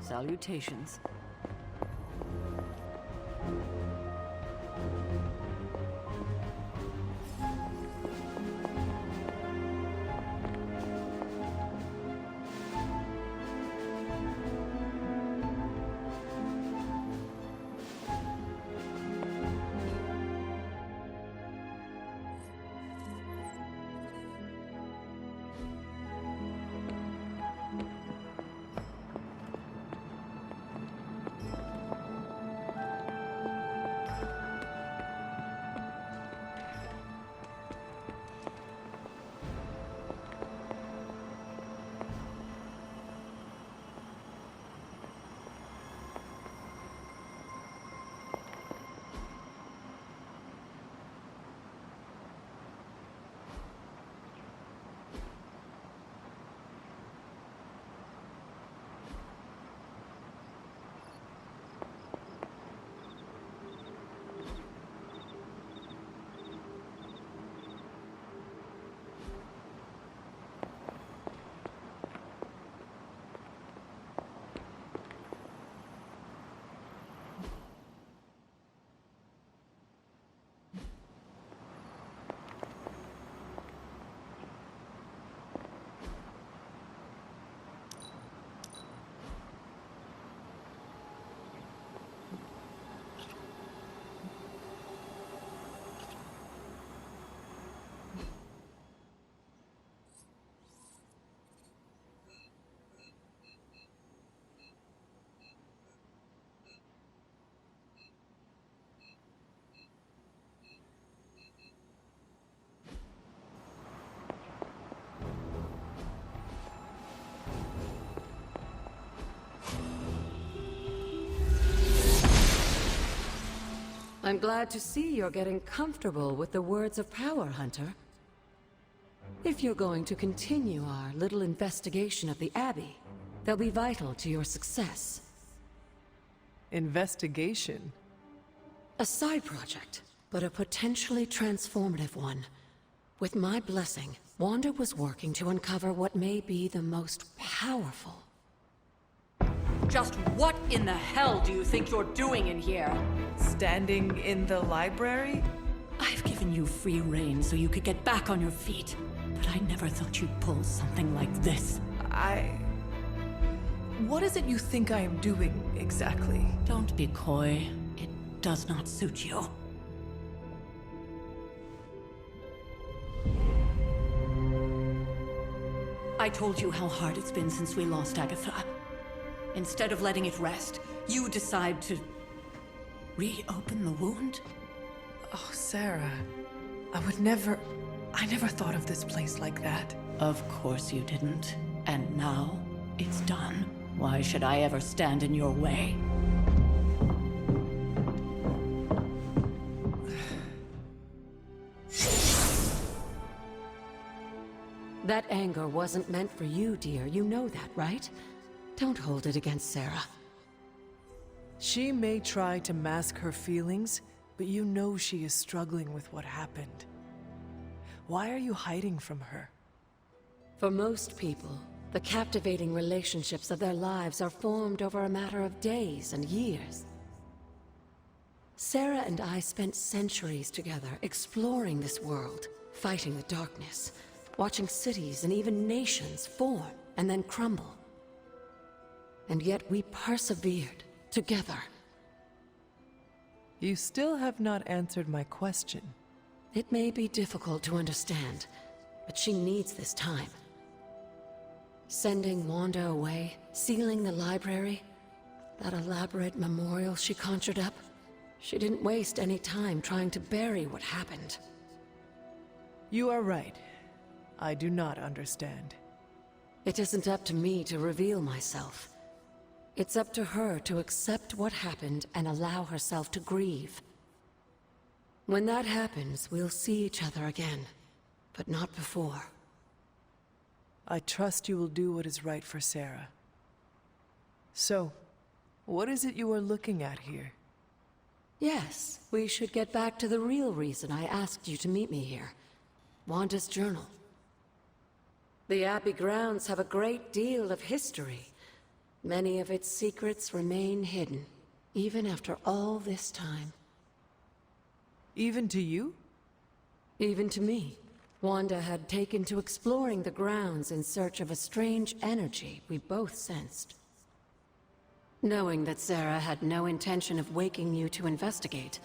Salutations. I'm glad to see you're getting comfortable with the words of power, Hunter. If you're going to continue our little investigation of the Abbey, they'll be vital to your success. Investigation? A side project, but a potentially transformative one. With my blessing, Wanda was working to uncover what may be the most powerful. Just what in the hell do you think you're doing in here? Standing in the library? I've given you free rein so you could get back on your feet. But I never thought you'd pull something like this. What is it you think I am doing, exactly? Don't be coy. It does not suit you. I told you how hard it's been since we lost Agatha. Instead of letting it rest, you decide to reopen the wound? Oh, Sarah. I never thought of this place like that. Of course you didn't. And now, it's done. Why should I ever stand in your way? That anger wasn't meant for you, dear. You know that, right? Don't hold it against Sarah. She may try to mask her feelings, but you know she is struggling with what happened. Why are you hiding from her? For most people, the captivating relationships of their lives are formed over a matter of days and years. Sarah and I spent centuries together exploring this world, fighting the darkness, watching cities and even nations form and then crumble. And yet we persevered, together. You still have not answered my question. It may be difficult to understand, but she needs this time. Sending Wanda away, sealing the library, that elaborate memorial she conjured up, she didn't waste any time trying to bury what happened. You are right. I do not understand. It isn't up to me to reveal myself. It's up to her to accept what happened and allow herself to grieve. When that happens, we'll see each other again, but not before. I trust you will do what is right for Sarah. So, what is it you are looking at here? Yes, we should get back to the real reason I asked you to meet me here. Wanda's journal. The Abbey grounds have a great deal of history. Many of its secrets remain hidden, even after all this time. Even to you? Even to me. Wanda had taken to exploring the grounds in search of a strange energy we both sensed. Knowing that Sarah had no intention of waking you to investigate,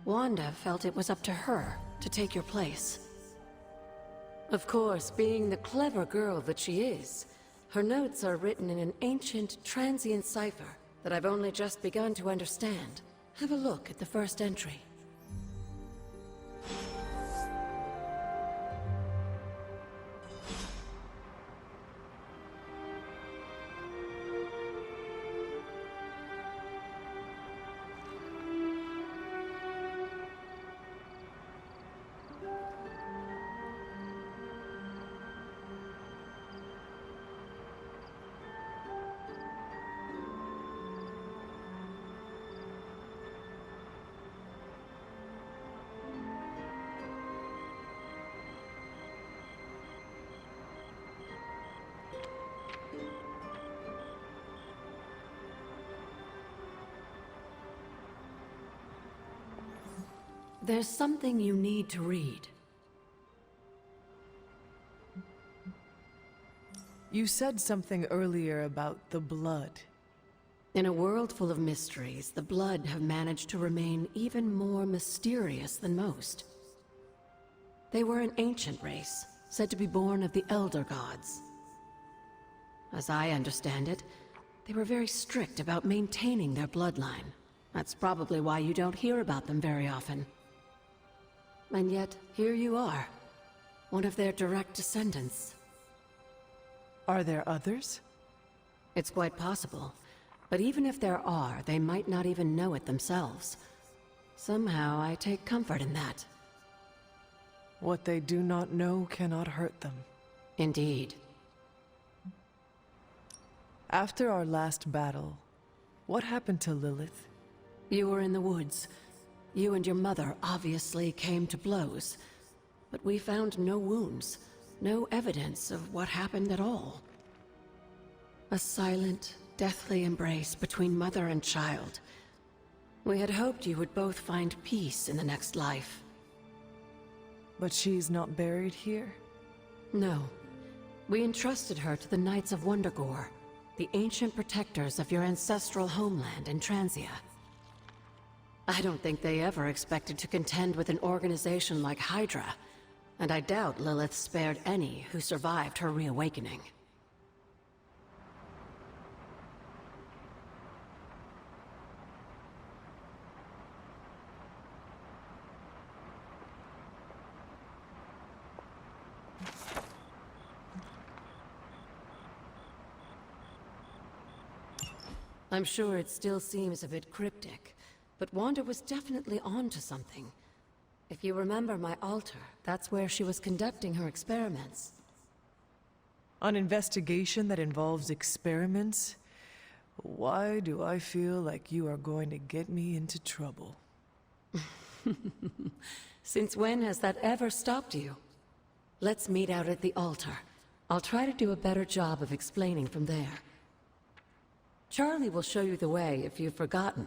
Wanda felt it was up to her to take your place. Of course, being the clever girl that she is, her notes are written in an ancient, transient cipher that I've only just begun to understand. Have a look at the first entry. There's something you need to read. You said something earlier about the blood. In a world full of mysteries, the Blood have managed to remain even more mysterious than most. They were an ancient race, said to be born of the Elder Gods. As I understand it, they were very strict about maintaining their bloodline. That's probably why you don't hear about them very often. And yet, here you are, one of their direct descendants. Are there others? It's quite possible. But even if there are, they might not even know it themselves. Somehow, I take comfort in that. What they do not know cannot hurt them. Indeed. After our last battle, what happened to Lilith? You were in the woods. You and your mother obviously came to blows. But we found no wounds, no evidence of what happened at all. A silent, deathly embrace between mother and child. We had hoped you would both find peace in the next life. But she's not buried here? No. We entrusted her to the Knights of Wondergore, the ancient protectors of your ancestral homeland in Transia. I don't think they ever expected to contend with an organization like Hydra, and I doubt Lilith spared any who survived her reawakening. I'm sure it still seems a bit cryptic, but Wanda was definitely onto something. If you remember my altar, that's where she was conducting her experiments. An investigation that involves experiments? Why do I feel like you are going to get me into trouble? Since when has that ever stopped you? Let's meet out at the altar. I'll try to do a better job of explaining from there. Charlie will show you the way if you've forgotten.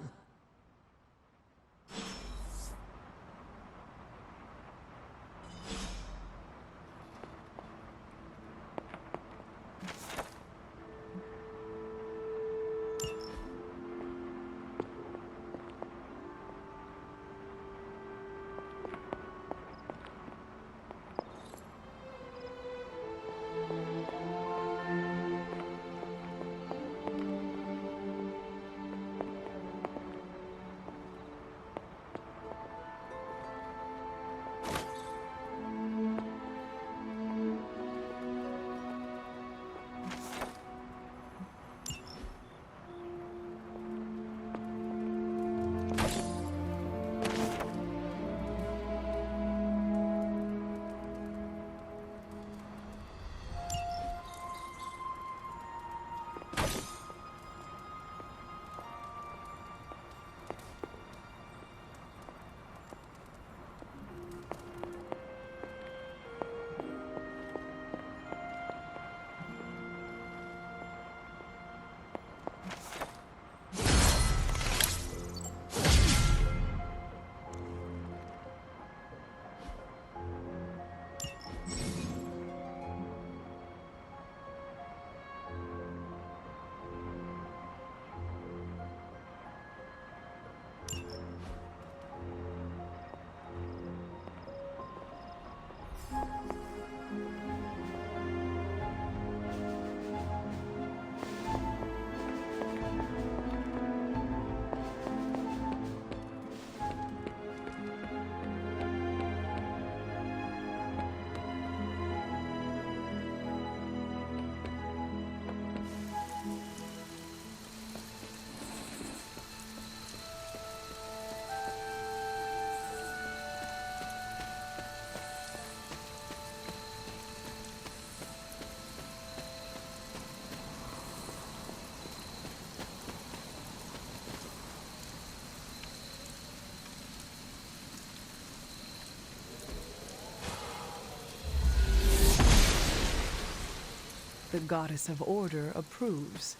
the goddess of order approves.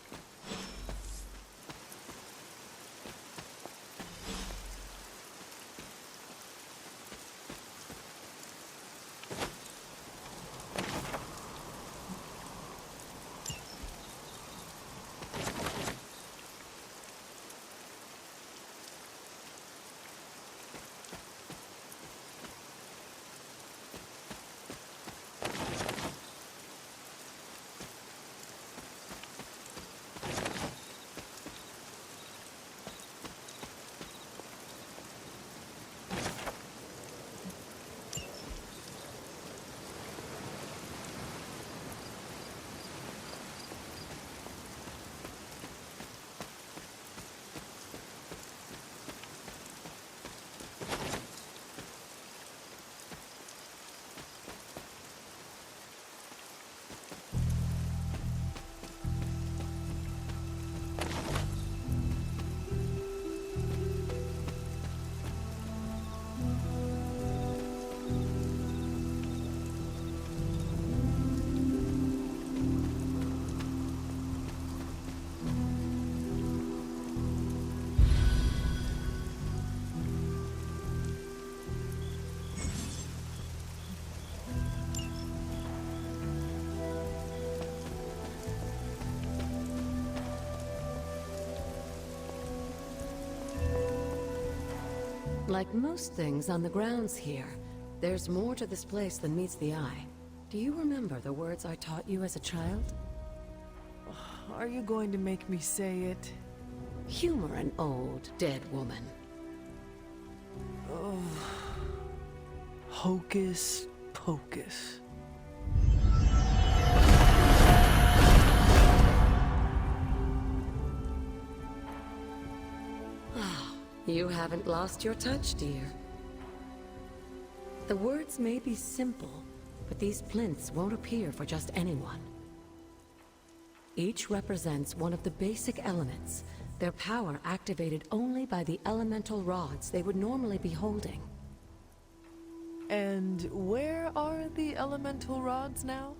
Like most things on the grounds here, there's more to this place than meets the eye. Do you remember the words I taught you as a child? Are you going to make me say it? Humor an old, dead woman. Oh. Hocus pocus. You haven't lost your touch, dear. The words may be simple, but these plinths won't appear for just anyone. Each represents one of the basic elements, their power activated only by the elemental rods they would normally be holding. And where are the elemental rods now?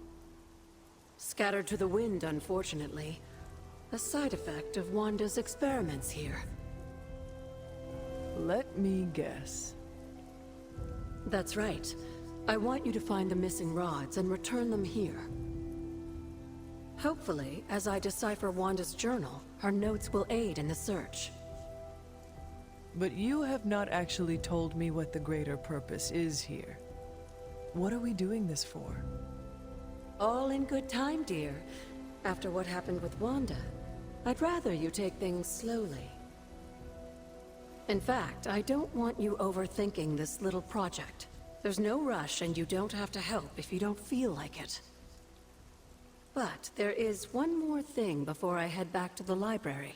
Scattered to the wind, unfortunately. A side effect of Wanda's experiments here. Let me guess. That's right. I want you to find the missing rods and return them here. Hopefully, as I decipher Wanda's journal, her notes will aid in the search. But you have not actually told me what the greater purpose is here. What are we doing this for? All in good time, dear. After what happened with Wanda, I'd rather you take things slowly. In fact, I don't want you overthinking this little project. There's no rush, and you don't have to help if you don't feel like it. But there is one more thing before I head back to the library.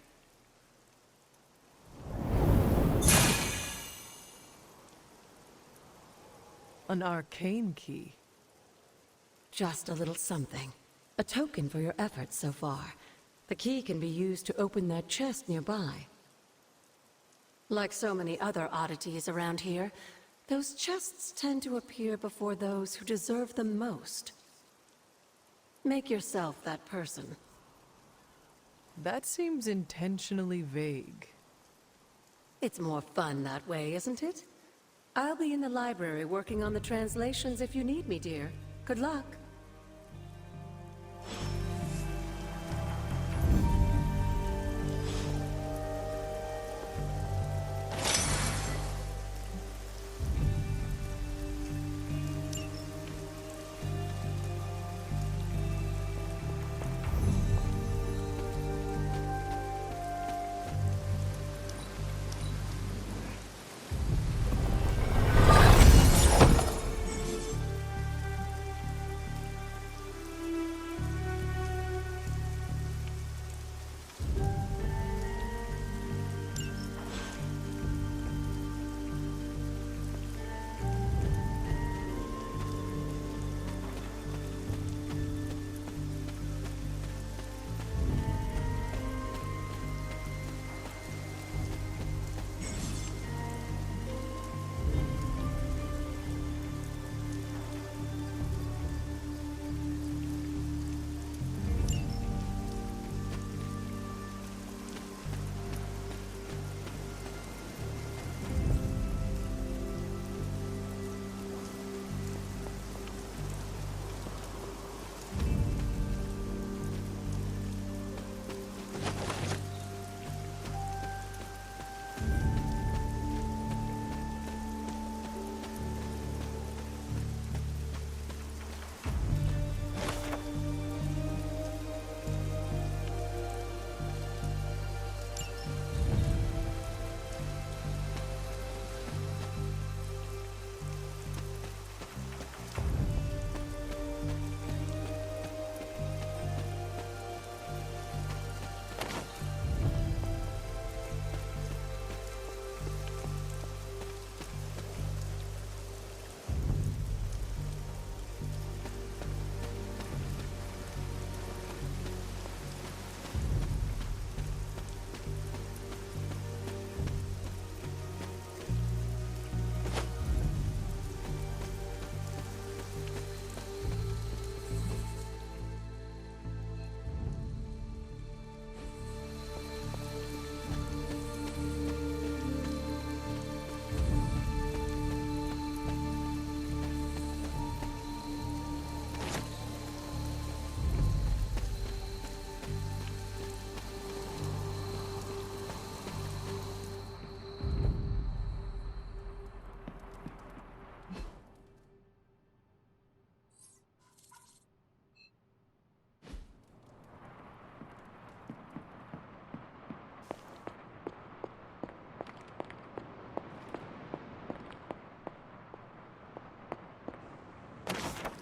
An arcane key. Just a little something. A token for your efforts so far. The key can be used to open that chest nearby. Like so many other oddities around here, those chests tend to appear before those who deserve them most. Make yourself that person. That seems intentionally vague. It's more fun that way, isn't it? I'll be in the library working on the translations if you need me, dear. Good luck.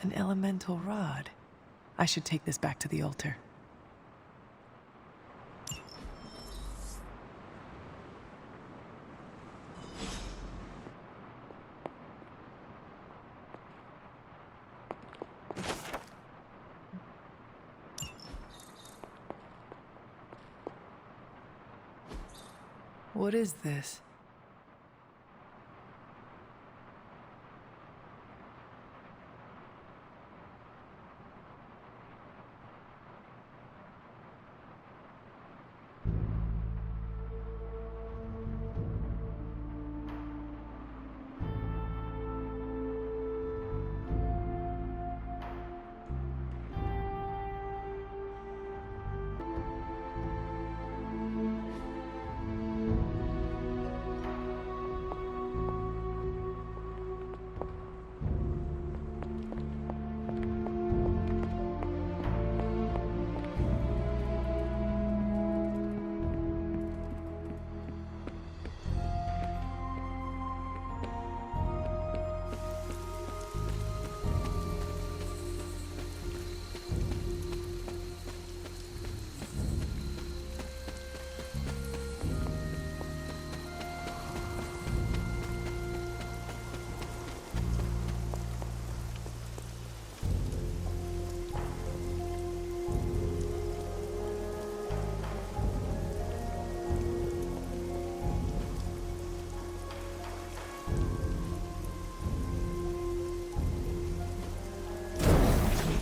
An elemental rod. I should take this back to the altar. What is this?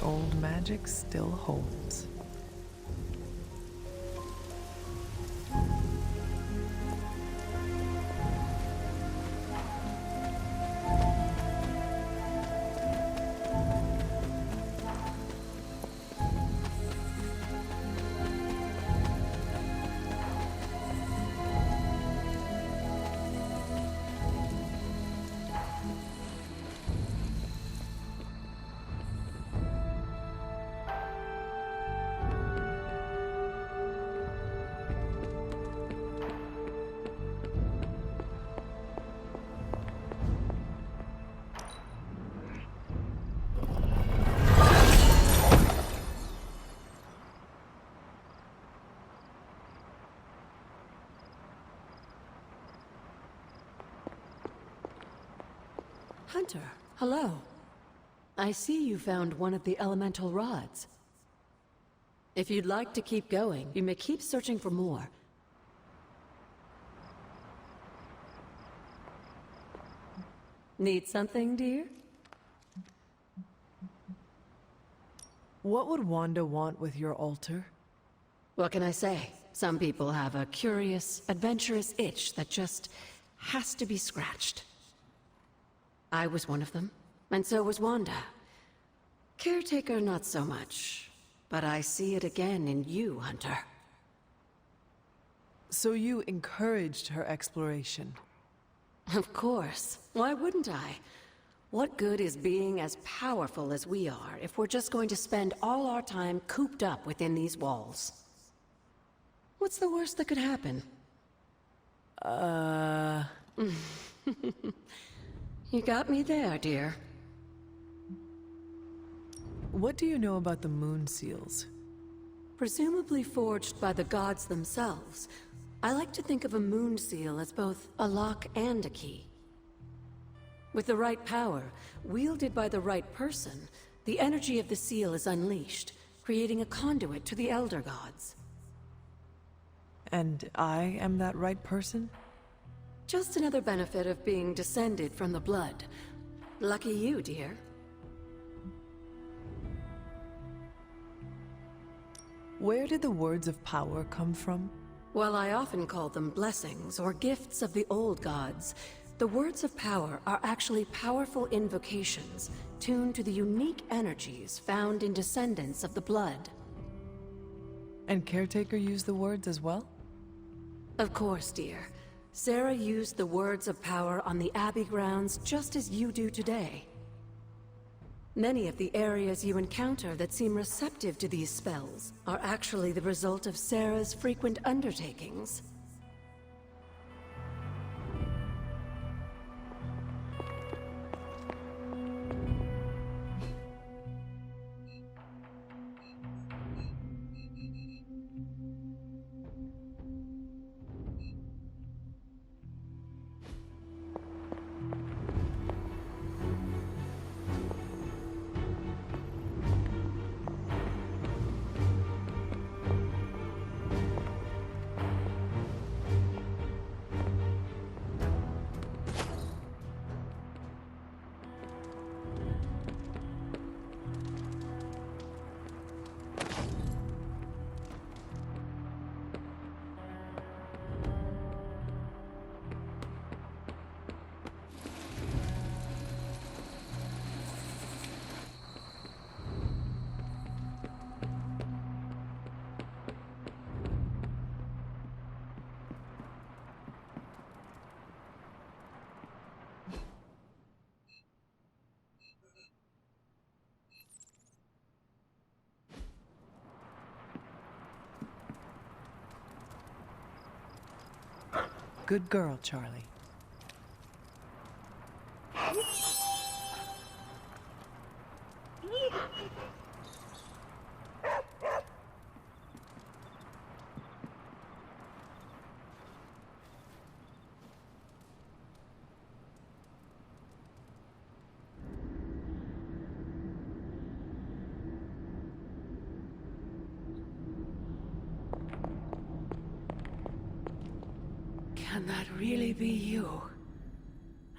Old magic still holds. Hunter, hello. I see you found one of the elemental rods. If you'd like to keep going, you may keep searching for more. Need something, dear? What would Wanda want with your altar? What can I say? Some people have a curious, adventurous itch that just has to be scratched. I was one of them, and so was Wanda. Caretaker, not so much. But I see it again in you, Hunter. So you encouraged her exploration? Of course. Why wouldn't I? What good is being as powerful as we are if we're just going to spend all our time cooped up within these walls? What's the worst that could happen? You got me there, dear. What do you know about the moon seals? Presumably forged by the gods themselves, I like to think of a moon seal as both a lock and a key. With the right power, wielded by the right person, the energy of the seal is unleashed, creating a conduit to the Elder Gods. And I am that right person? Just another benefit of being descended from the blood. Lucky you, dear. Where did the words of power come from? While I often call them blessings or gifts of the old gods, the words of power are actually powerful invocations tuned to the unique energies found in descendants of the blood. And Caretaker used the words as well? Of course, dear. Sarah used the words of power on the Abbey grounds just as you do today. Many of the areas you encounter that seem receptive to these spells are actually the result of Sarah's frequent undertakings. Good girl, Charlie. Can that really be you?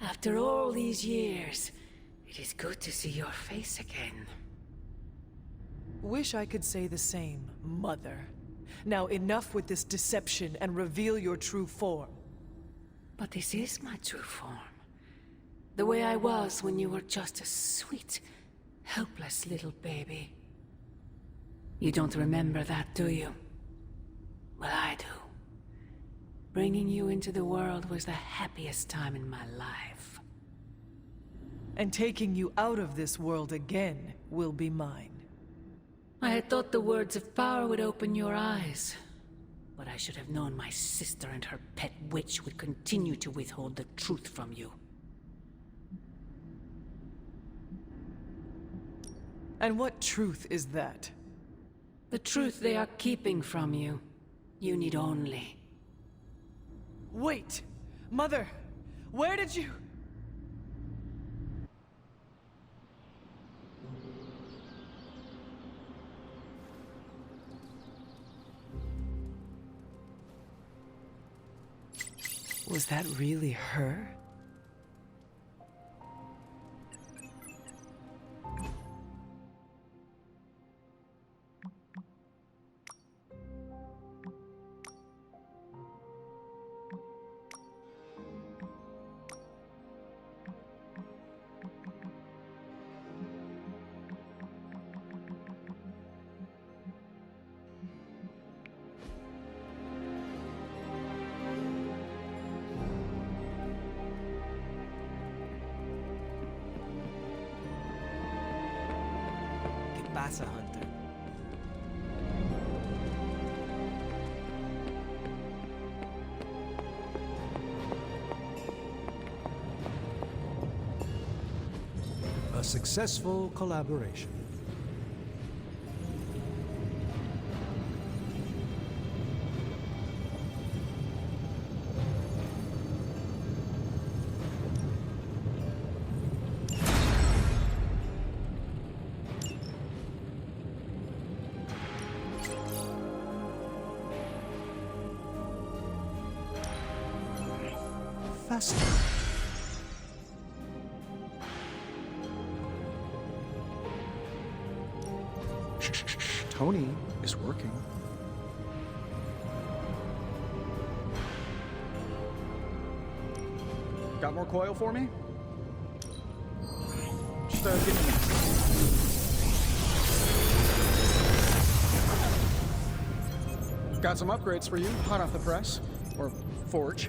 After all these years, it is good to see your face again. Wish I could say the same, Mother. Now enough with this deception and reveal your true form. But this is my true form. The way I was when you were just a sweet, helpless little baby. You don't remember that, do you? Well, I do. Bringing you into the world was the happiest time in my life. And taking you out of this world again will be mine. I had thought the words of power would open your eyes. But I should have known my sister and her pet witch would continue to withhold the truth from you. And what truth is that? The truth they are keeping from you. You need only. Wait! Mother! Where did you... Was that really her? Essa hunter. A successful collaboration. Faster. Shh. Tony is working. Got more coil for me? Just give me a minute. Got some upgrades for you, hot off the press. Or forge.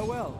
Well.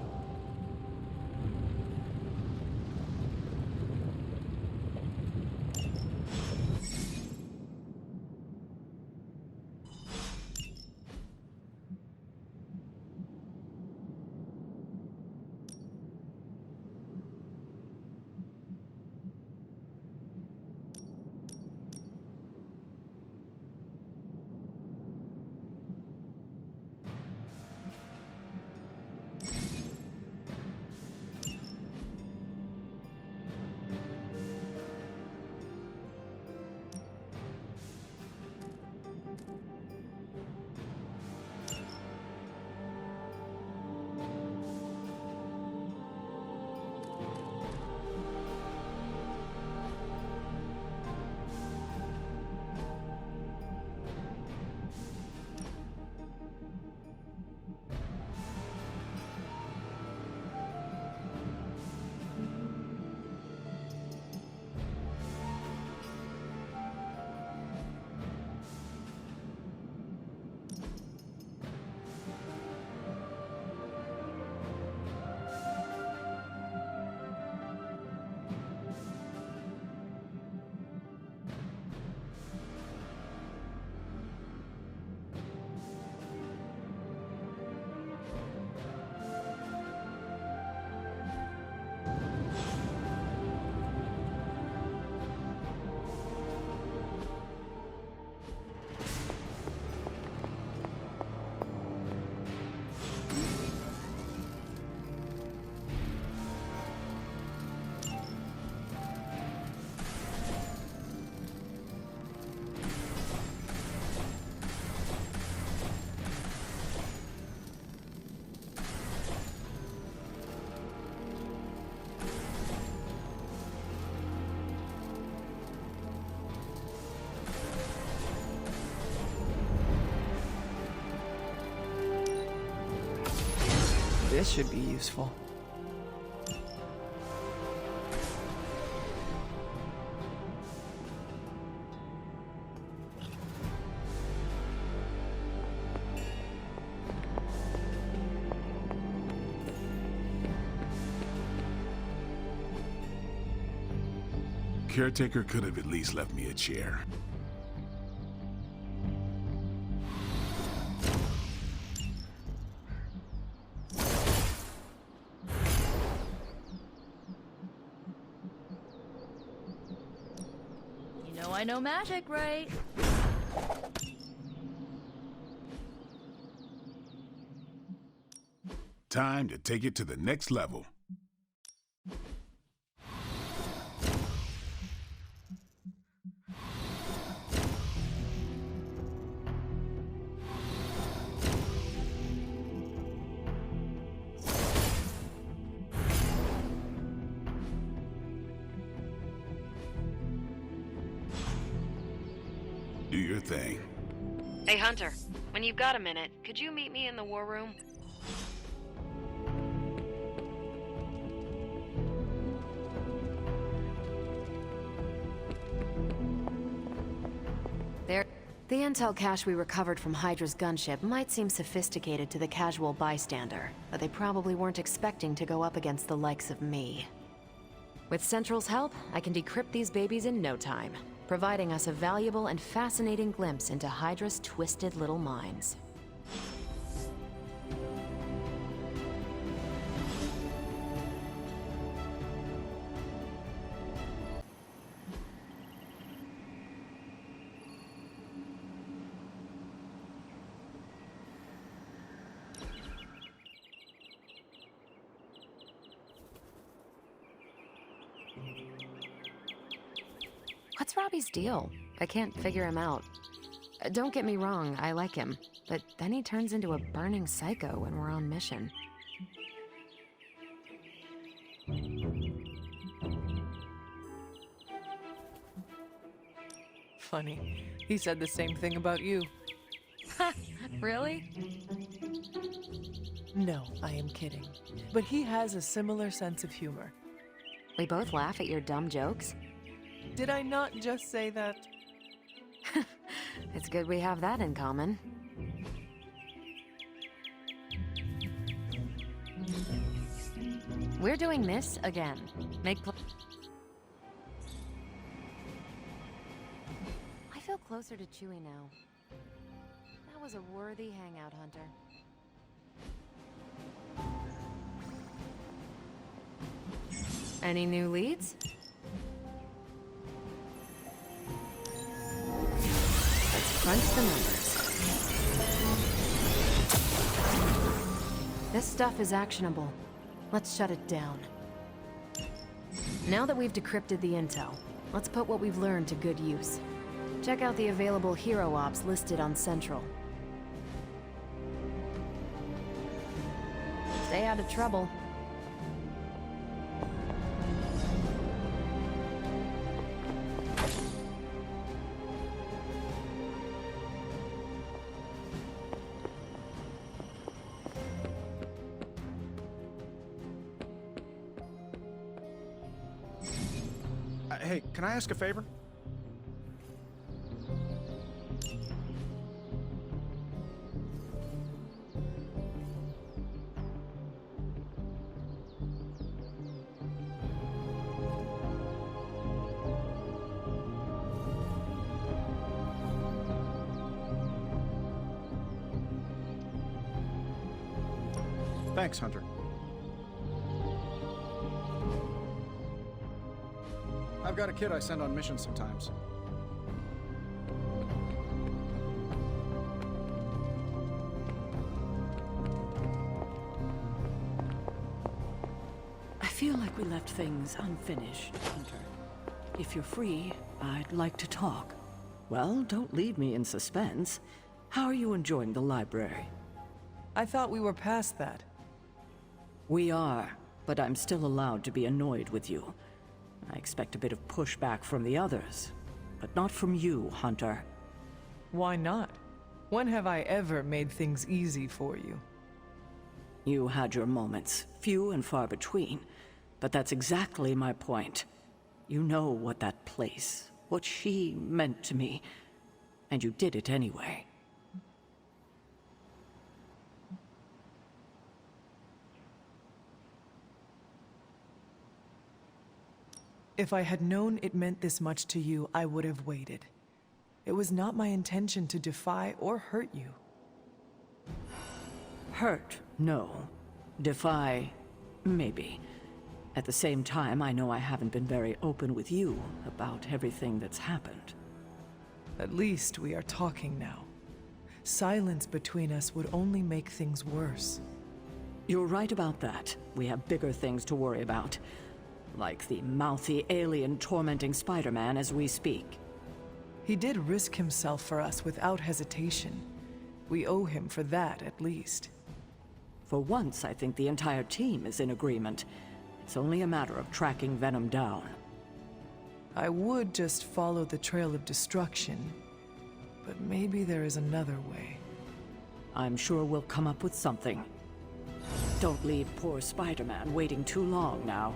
This should be useful. Caretaker could have at least left me a chair. You know I know magic, right? Time to take it to the next level. Do your thing. Hey, Hunter. When you've got a minute, could you meet me in the war room? The intel cache we recovered from Hydra's gunship might seem sophisticated to the casual bystander, but they probably weren't expecting to go up against the likes of me. With Central's help, I can decrypt these babies in no time, providing us a valuable and fascinating glimpse into Hydra's twisted little minds. What's Robbie's deal? I can't figure him out. Don't get me wrong, I like him, but then he turns into a burning psycho when we're on mission. Funny. He said the same thing about you. Really? No, I am kidding. But he has a similar sense of humor. We both laugh at your dumb jokes? Did I not just say that? It's good we have that in common. We're doing this again. I feel closer to Chewie now. That was a worthy hangout, Hunter. Any new leads? Let's crunch the numbers. This stuff is actionable. Let's shut it down. Now that we've decrypted the intel, let's put what we've learned to good use. Check out the available hero ops listed on Central. Stay out of trouble. Hey, can I ask a favor? Thanks, Hunter. I've got a kid I send on missions sometimes. I feel like we left things unfinished, Hunter. If you're free, I'd like to talk. Well, don't leave me in suspense. How are you enjoying the library? I thought we were past that. We are, but I'm still allowed to be annoyed with you. I expect a bit of pushback from the others, but not from you, Hunter. Why not? When have I ever made things easy for you? You had your moments, few and far between. But that's exactly my point. You know what that place, what she meant to me, and you did it anyway. If I had known it meant this much to you, I would have waited. It was not my intention to defy or hurt you. Hurt, no. Defy, maybe. At the same time, I know I haven't been very open with you about everything that's happened. At least we are talking now. Silence between us would only make things worse. You're right about that. We have bigger things to worry about. Like the mouthy alien tormenting Spider-Man as we speak. He did risk himself for us without hesitation. We owe him for that, at least. For once, I think the entire team is in agreement. It's only a matter of tracking Venom down. I would just follow the trail of destruction, but maybe there is another way. I'm sure we'll come up with something. Don't leave poor Spider-Man waiting too long now.